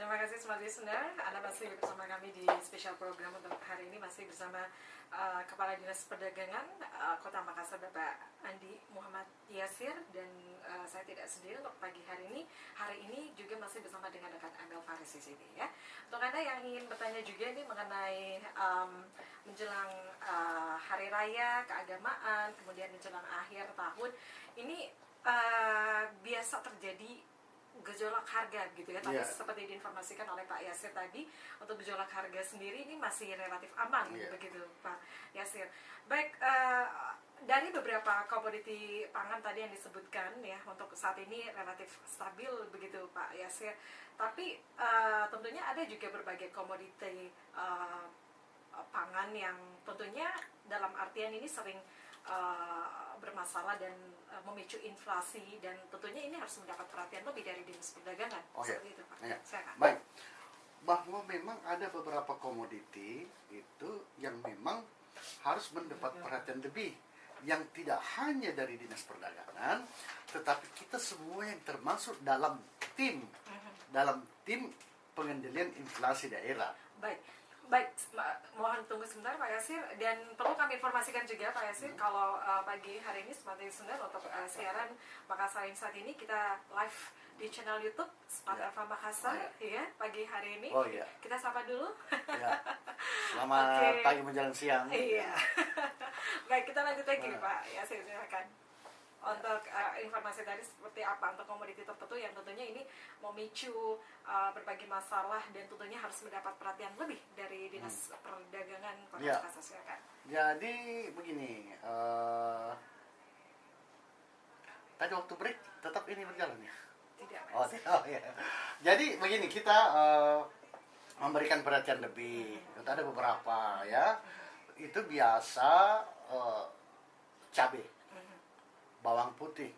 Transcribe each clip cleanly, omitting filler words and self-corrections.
Terima kasih Smart Listener. Anda masih bersama kami di spesial program untuk hari ini, masih bersama Kepala Dinas Perdagangan Kota Makassar, Bapak Andi Muhammad Yasir, dan saya tidak sendiri untuk pagi hari ini. Hari ini juga masih bersama dengan rekan Amel Faris di sini ya. Untuk Anda yang ingin bertanya juga nih mengenai menjelang hari raya keagamaan, kemudian menjelang akhir tahun, ini biasa terjadi gejolak harga gitu ya, tapi seperti diinformasikan oleh Pak Yasir tadi, untuk gejolak harga sendiri ini masih relatif aman begitu Pak Yasir. Baik, dari beberapa komoditi pangan tadi yang disebutkan ya, untuk saat ini relatif stabil begitu Pak Yasir, tapi tentunya ada juga berbagai komoditi pangan yang tentunya dalam artian ini sering bermasalah dan memicu inflasi, dan tentunya ini harus mendapat perhatian lebih dari Dinas Perdagangan. Seperti itu Pak. Baik, bahwa memang ada beberapa komoditi itu yang memang harus mendapat perhatian lebih, yang tidak hanya dari Dinas Perdagangan, tetapi kita semua yang termasuk dalam tim pengendalian inflasi daerah. Baik, mohon tunggu sebentar Pak Yasir, dan perlu kami informasikan juga Pak Yasir, kalau pagi hari ini Smart Listener untuk siaran Makassar saat ini kita live di channel YouTube Smart FM Makassar ya, pagi hari ini. Kita sapa dulu. Selamat pagi menjelang siang. Iya. Baik, kita lanjut lagi Pak Yasir, silakan. Untuk informasi tadi seperti apa untuk komoditi tertentu yang tentunya ini memicu berbagai masalah dan tentunya harus mendapat perhatian lebih dari Dinas Perdagangan Kota Makassar, silakan. Jadi begini, tadi waktu break tetap ini berjalan ya? Tidak. Jadi begini, kita memberikan perhatian lebih. Ada beberapa ya, itu biasa cabai, bawang putih,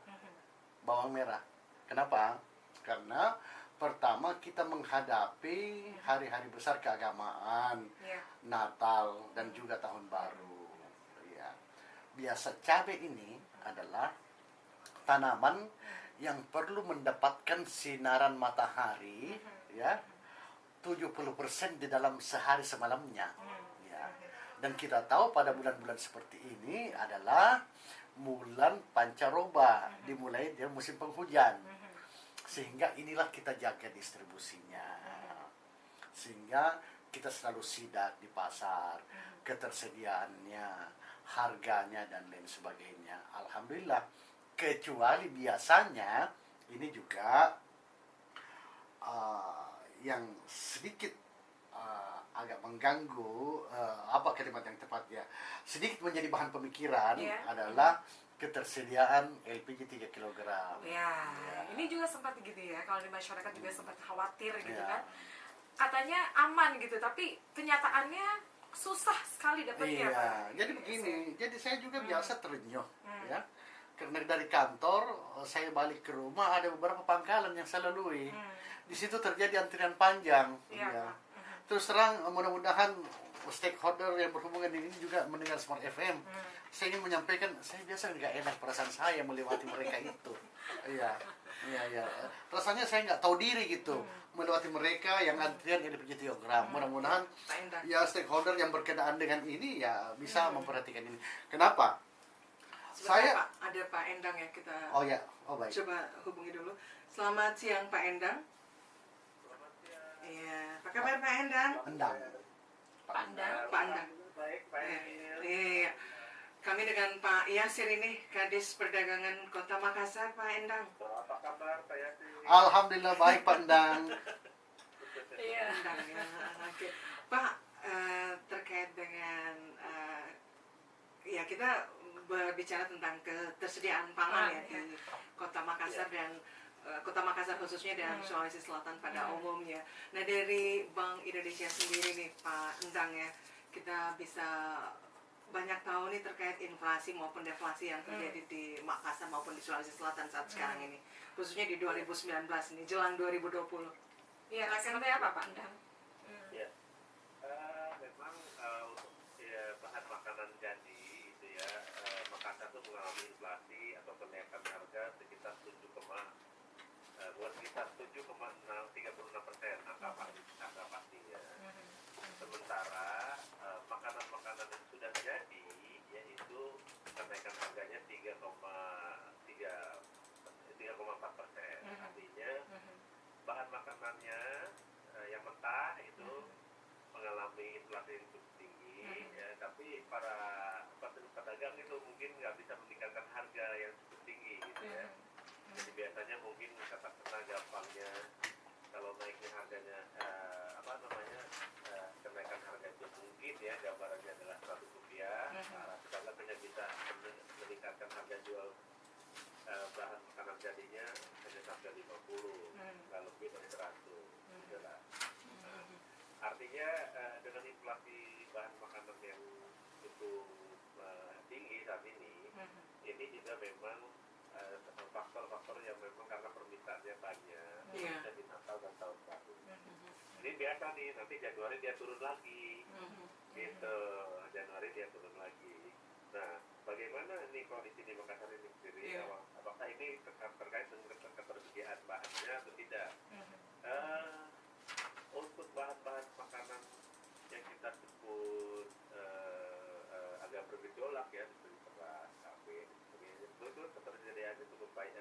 bawang merah. Kenapa? Karena pertama kita menghadapi hari-hari besar keagamaan, Natal dan juga Tahun Baru. Ya. Biasa cabai ini adalah tanaman yang perlu mendapatkan sinaran matahari, ya, 70% di dalam sehari semalamnya. Ya. Dan kita tahu pada bulan-bulan seperti ini adalah bulan pancaroba, dimulai dari musim penghujan, sehingga inilah kita jaga distribusinya, sehingga kita selalu sidak di pasar, ketersediaannya, harganya dan lain sebagainya. Alhamdulillah, kecuali biasanya ini juga yang sedikit agak mengganggu, apa kalimat yang tepat ya, sedikit menjadi bahan pemikiran adalah ketersediaan LPG 3 kg. Ini juga sempat gitu ya, kalau di masyarakat juga sempat khawatir gitu kan. Katanya aman gitu, tapi kenyataannya susah sekali dapatnya Pak. Jadi begini, jadi saya juga biasa terenyuh ya. Karena dari kantor saya balik ke rumah, ada beberapa pangkalan yang saya lalui. Di situ terjadi antrian panjang. Terus terang, mudah-mudahan stakeholder yang berhubungan ini juga mendengar Smart FM. Saya ingin menyampaikan, saya biasa nggak enak perasaan saya melewati mereka itu. Iya. Rasanya saya nggak tahu diri gitu melewati mereka yang antrian LPG 3 kg. Mudah-mudahan ya stakeholder yang berkenaan dengan ini ya bisa memperhatikan ini. Kenapa? Sebentar, Pak, ada Pak Endang ya, kita baik. coba hubungi dulu. Selamat siang Pak Endang. Iya, apa kabar Pak Endang? Pak Endang. Baik, Pak Endang. Iya. Kami dengan Pak Yasir ini, Kadis Perdagangan Kota Makassar, Pak Endang. Apa kabar Pak Yasir? Alhamdulillah baik Pak Endang. Iya. Pak, terkait dengan ya kita berbicara tentang ketersediaan pangan ya di Kota Makassar dan Kota Makassar khususnya dan Sulawesi Selatan pada umumnya. Nah, dari Bank Indonesia sendiri nih Pak Endang ya, kita bisa banyak tahu nih terkait inflasi maupun deflasi yang terjadi di Makassar maupun di Sulawesi Selatan saat sekarang ini, khususnya di 2019 ini jelang 2020. Iya, seperti apa Pak Endang? Memang untuk bahan makanan jadi itu ya, Makassar itu mengalami inflasi atau kenaikan harga sekitar 7,5 buat sekitar 7,36% angka pastinya. Sementara makanan-makanan yang sudah jadi yaitu kenaikan harganya 3,4%. Artinya bahan makanannya yang mentah itu mengalami inflasi yang cukup tinggi, ya, tapi para pedagang itu mungkin nggak bisa meningkatkan harga yang cukup tinggi gitu ya. Jadi biasanya mungkin kena gampangnya kalau naiknya harganya kenaikan harga itu mungkin ya gambarannya adalah Rp100, sedangkan hanya bisa meningkatkan harga jual bahan makanan jadinya hanya sampai 50, nggak lebih dari 100. Itulah. Artinya dengan inflasi bahan makanan yang cukup tinggi saat ini juga memang faktor-faktor yang memang karena permintaannya banyak, di Natal dan Tahun Baru. Ini biasa nih, nanti Januari dia turun lagi, gitu. Januari dia turun lagi. Nah, bagaimana nih kondisi di Makassar ini sendiri? Apakah ini terkait dengan ketersediaan bahannya atau tidak? Untuk bahan-bahan makanan yang kita sebut agak bergejolak ya, seperti beras, kafe, itu ketersediaannya cukup baik,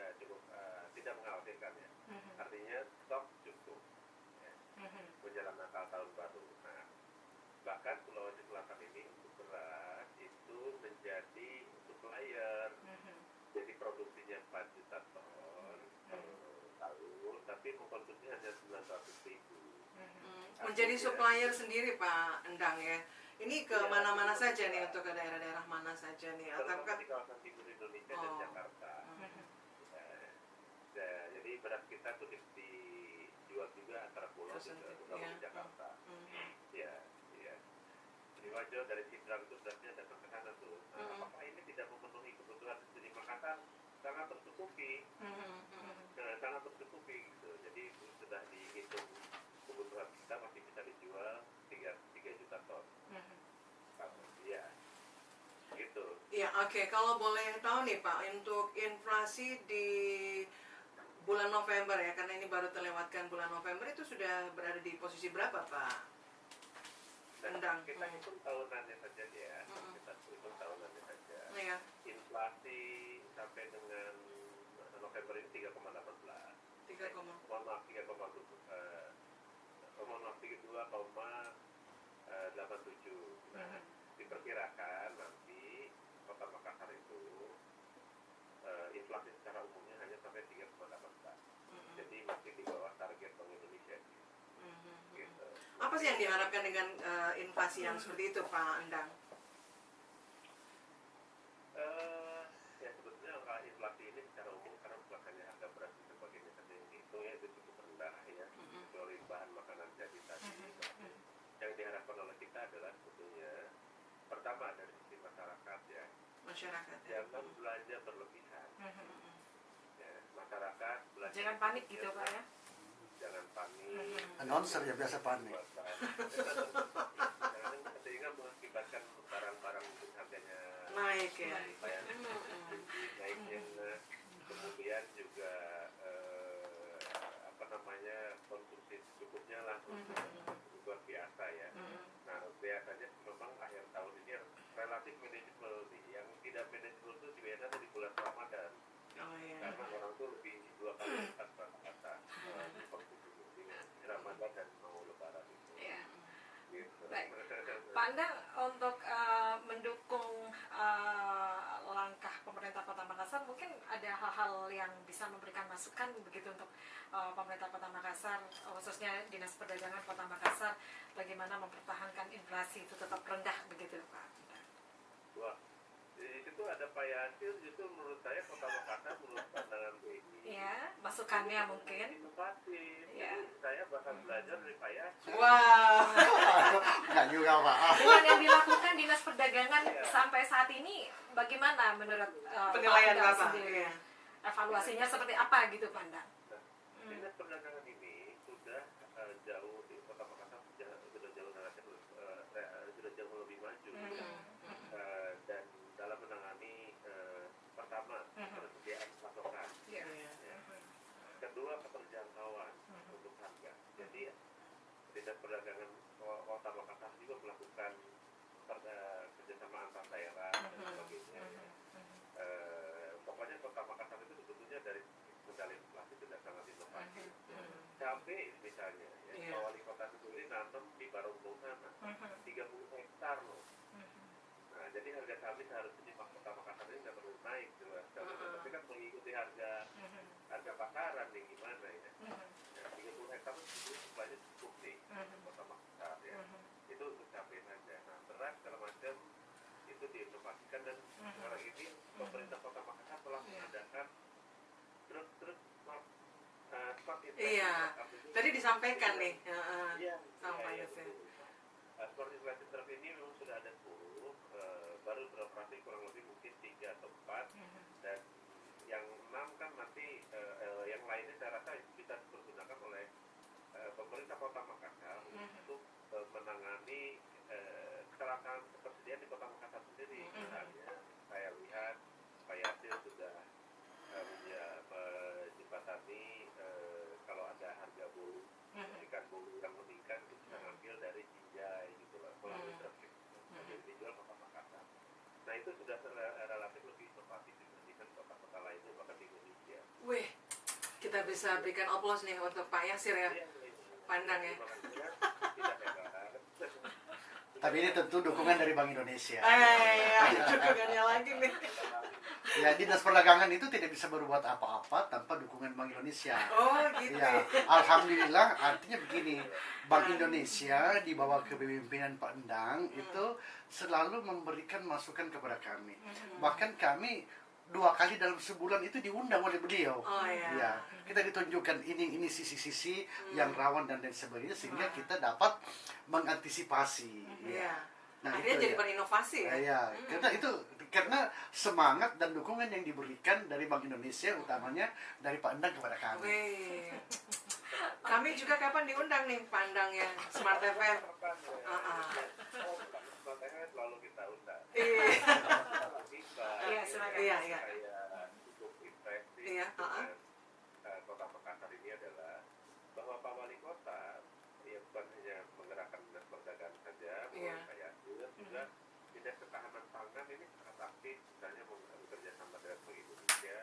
tidak mengkhawatirkan ya. Artinya stok cukup ya, menjelang Natal Tahun Baru. Nah, bahkan Sulawesi Selatan ini untuk beras itu menjadi supplier. Jadi produksinya 4 juta ton per tahun, tapi mengkonsumsi hanya 900.000. Menjadi supplier sendiri Pak Endang ya. Ini ke mana-mana saja nih, untuk ke daerah-daerah mana saja nih? Ataukah di kawasan timur Indonesia dan Jakarta. Jadi beras kita tuh dijual juga antara pulau juga, Pulau Jakarta. Ya. Di Wajo dari Sidrap itu berasnya datang ke sana tuh. Apakah ini tidak memenuhi kebutuhan di Makassar? Sangat tercukupi. Sangat tercukupi gitu. Jadi sudah dihitung kebutuhan kita masih bisa dijual 3 juta ton. Ya, gitu. Ya, oke. Kalau boleh tahu nih Pak, untuk inflasi di bulan November ya, karena ini baru terlewatkan bulan November, itu sudah berada di posisi berapa Pak Endang? Kita hitung tahunannya saja ya. Kita hitung tahunannya saja. Iya. Inflasi sampai dengan November ini 3,18. 32,87. Nah, diperkirakan nanti Kota Makassar itu inflasi secara umumnya hanya sampai 3,18. Jadi masih di bawah target Bank Indonesia. Gitu. Apa sih yang diharapkan dengan inflasi yang seperti itu Pak Endang? Ya sebetulnya angka inflasi ini secara umum karena belakangnya harga beras dan sebagainya tadi yang dihitungnya itu cukup rendah ya, kecuali bahan makanan jadi tadi. Yang diharapkan oleh kita adalah sebetulnya pertama dari sisi masyarakat ya, jangan belanja berlebihan. Ya, masyarakat belanja Jangan panik gitu Pak ya. Jangan panik. Announcer ya biasa panik. Jangan sehingga mengakibatkan barang-barang mungkin harganya Naik ya. naiknya, kemudian juga konsumsi cukupnya lah kebutuhan biasa ya. Nah biasanya memang akhir tahun ini relatif manajeable nih. Yang tidak manajeable itu biasanya di bulan Ramadan. Karena orang tuh lebih 2 kali lipat kata konsumsi di Ramadan dan mau Lebaran itu. Gitu. Baik. Pak Endang, untuk mendukung langkah pemerintah Kota Makassar, mungkin ada hal-hal yang bisa memberikan masukan begitu untuk pemerintah Kota Makassar, khususnya Dinas Perdagangan Kota Makassar, bagaimana mempertahankan inflasi itu tetap rendah begitu Pak Endang? Wah, di situ ada Pak Yasir, justru menurut saya Kota Makassar menurut pandangan BI. Ya, masukannya mungkin. Inovatif. Ya. Jadi saya bahkan belajar dari Pak Yasir. Wow. Enggak juga Pak. Dengan yang dilakukan Dinas Perdagangan sampai saat ini, bagaimana menurut Penilaian Pak Endang Bapak? sendiri? Evaluasinya seperti apa gitu Pak Endang? Dinas Perdagangan ini sudah jauh di Kota Makassar sudah jauh lebih maju. Dan dalam menangani pertama ketersediaan pasokan. Ya. Kedua Dinas Perdagangan Kota Makassar juga melakukan kerjasama antar daerah dan sebagainya. Pokoknya Kota Makassar itu sebetulnya dari kendali inflasi sudah sangat inovatif. Cabai misalnya, ya, Pak Wali Kota sendiri nanam di Barombong sana, 30 hektar loh. Nah, jadi harga cabai seharusnya di Kota Makassar ini nggak perlu naik, tapi kan mengikuti harga pasaran nih gimana ya. 30 hektar itu jumlahnya cukup nih Kota Makassar ya. Itu untuk cabai saja. Nah, beras segala macam itu diinovasikan dan sekarang ini pemerintah Kota Makassar telah mengadakan truk spot itu. Iya. Tadi disampaikan nih. Sama ya. Sport inflasi truk ini memang sudah ada 10, baru beroperasi kurang lebih mungkin 3 atau 4, dan yang 6 kan nanti yang lainnya saya rasa itu bisa dipergunakan oleh pemerintah Kota Makassar untuk menangani kecelakaan ketersediaan di Kota Makassar sendiri. Misalnya saya lihat Pak Yasir sudah menjembatani kalau ada harga bulu ikan bulu yang meningkat itu bisa ngambil dari Jinjai gitu lah, melalui traffic jadi dijual Kota Makassar. Nah itu sudah relatif lebih inovatif dibandingkan kota-kota lainnya bahkan di Indonesia. Wih, kita bisa berikan aplaus nih untuk Pak Yasir ya. Pandang ya. Tapi ini tentu dukungan dari Bank Indonesia. Dukungannya lagi nih. Ya, Dinas Perdagangan itu tidak bisa berbuat apa-apa tanpa dukungan Bank Indonesia. Oh gitu. Ya, alhamdulillah, artinya begini, Bank Indonesia di bawah kepemimpinan Pak Endang itu selalu memberikan masukan kepada kami. Bahkan kami 2 kali dalam sebulan itu diundang oleh beliau. Oh iya. Ya, kita ditunjukkan ini sisi-sisi yang rawan dan lain sebagainya sehingga kita dapat mengantisipasi. Iya. Nah, akhirnya itu jadi berinovasi ya. Ya, karena semangat dan dukungan yang diberikan dari Bank Indonesia utamanya dari Pak Endang kepada kami. Wih. Kami juga kapan diundang nih Pak Endang ya, Smart FM. Lalu kita undang. Iya, silakan. Iya. Saya cukup impresif dengan Kota Makassar ini adalah bahwa Pak Wali Kota ya bukan hanya menggerakkan Dinas Perdagangan saja, kayak juga Dinas Ketahanan Pangan ini sangat aktif, misalnya bekerja sama dengan Bank Indonesia,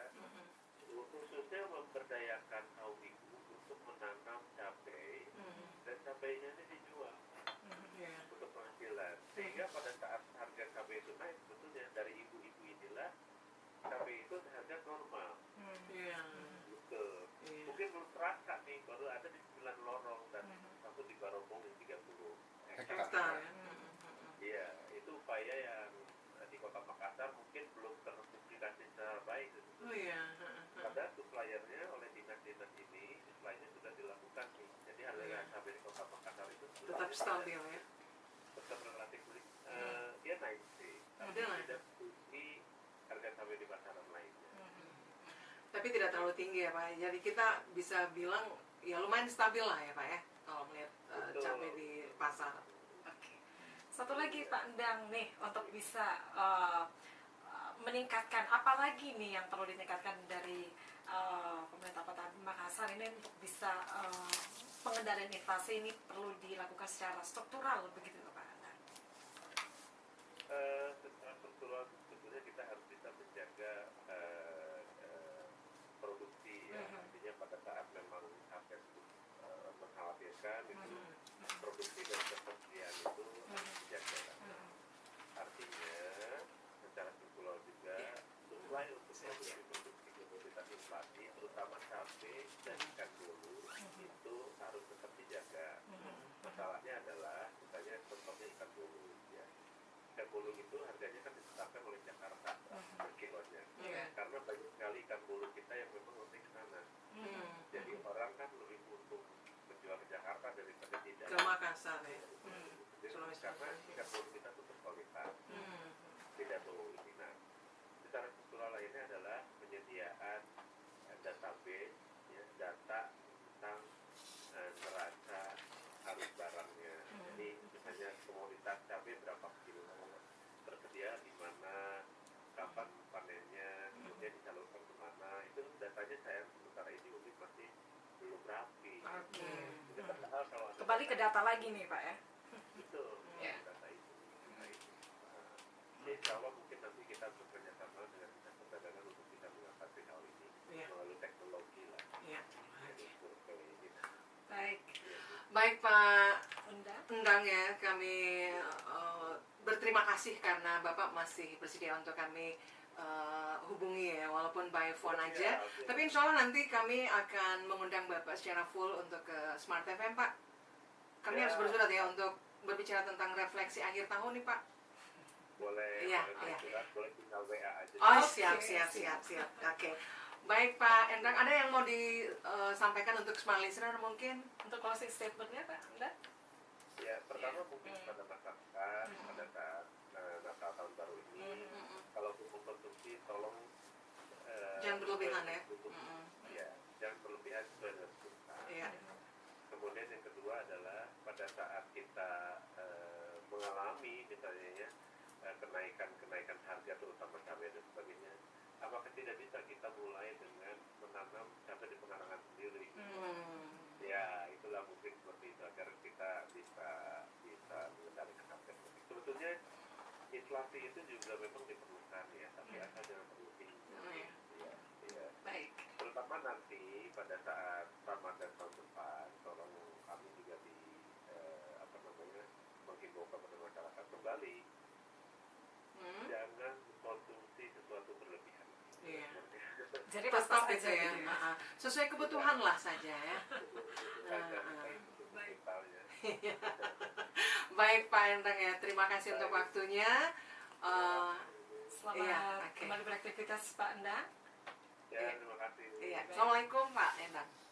khususnya memberdayakan kaum ibu untuk menanam cabai dan cabainya ini dijual untuk penghasilan, sehingga pada saat harga cabai itu naik sebetulnya dari ibu-ibu inilah cabai itu harga normal. Gitu. Mungkin belum terasa nih, baru ada di 9 lorong dan satu di Barombong yang 30 hektar. Iya, itu upaya yang di Kota Makassar mungkin belum terpublikasi secara baik. Padahal suppliernya oleh dinas-dinas ini, supply-nya sudah dilakukan nih. Jadi harga cabai di Kota Makassar itu Tetap stabil ya. tetap relatif dia naik sih, tapi tidak tinggi harga cabai di pasaran lainnya. Tapi tidak terlalu tinggi ya Pak. Jadi kita bisa bilang ya lumayan stabil lah ya Pak ya, kalau melihat cabai di pasar. Oke. Satu lagi Pak Endang nih untuk bisa meningkatkan, apalagi nih yang perlu ditingkatkan dari pemerintah Kota Makassar ini untuk bisa pengendalian inflasi ini perlu dilakukan secara struktural begitu Pak Endang? Secara struktural sebetulnya kita harus bisa menjaga produksi ya. Artinya pada saat memang harga itu mengkhawatirkan itu produksi dan ketersediaan itu harus dijaga. Artinya secara struktural juga supply untuk produksi komoditas inflasi terutama cabai dan ikan bulu itu harus tetap dijaga. Masalahnya adalah misalnya contohnya ikan bulu ya. Ikan bulu itu harganya kan ditetapkan oleh Jakarta per kilonya. Karena banyak sekali ikan bulu kita yang memang nanti ke sana. Jadi orang kan lebih untung menjual ke Jakarta daripada tidak Ke Makassar ya. karena ikan bulu kita itu berkualitas, tidak bau ini. Nah, secara struktural lainnya adalah penyediaan database, ya, data tentang neraca arus barangnya. Jadi misalnya komoditas cabai berapa kilo tersedia di mana, kapan panennya, kemudian disalurkan kemana, itu datanya saya sementara ini mungkin masih belum rapi. Padahal kalau ada kembali ke data lagi nih Pak ya. Betul, Ya. data itu. Insya Allah mungkin nanti kita bekerja sama dengan Dinas Perdagangan untuk bisa mengatasi hal ini Iya. melalui teknologi lah. Iya. Jadi survei gitu. Baik. Baik Pak Undang. Endang ya, kami berterima kasih karena Bapak masih bersedia untuk kami hubungi ya, walaupun by phone aja. Oke. Tapi insya Allah nanti kami akan mengundang Bapak secara full untuk ke Smart FM Pak. Kami Ya. harus bersurat ya untuk berbicara tentang refleksi akhir tahun nih Pak. Boleh, Iya, boleh iya. bersurat, boleh tinggal WA aja. Oh Oke, siap. Oke. Baik Pak Endang, ada yang mau disampaikan untuk Smart Listener mungkin? Untuk closing statementnya Pak Undang. Ya, pertama mungkin pada masyarakat pada saat Natal tahun baru ini, kalau untuk konsumsi tolong Jangan berlebihan ya. Ya, jangan berlebihan sesuai dengan kebutuhan. Iya. Kemudian yang kedua adalah pada saat kita mengalami misalnya ya kenaikan harga terutama cabai dan sebagainya, apakah tidak bisa kita mulai dengan menanam cabai di pekarangan sendiri? Ya, itulah mungkin seperti itu agar kita bisa mengendalikan harga. Sebetulnya inflasi itu juga memang diperlukan ya, tapi asal jangan berlebih. Ya. Baik. Terutama nanti pada saat Ramadan tahun depan, tolong kami juga menghimbau kepada masyarakat kembali jangan konsumsi sesuatu berlebihan. Iya. Jadi Tetap pas-pas itu aja ya. gitu ya. Sesuai kebutuhan lah saja ya. Baik. Baik Pak Endang ya, terima kasih untuk waktunya. Selamat Iya, oke. kembali beraktivitas Pak Endang. Ya, terima kasih. Iya. Assalamualaikum Pak.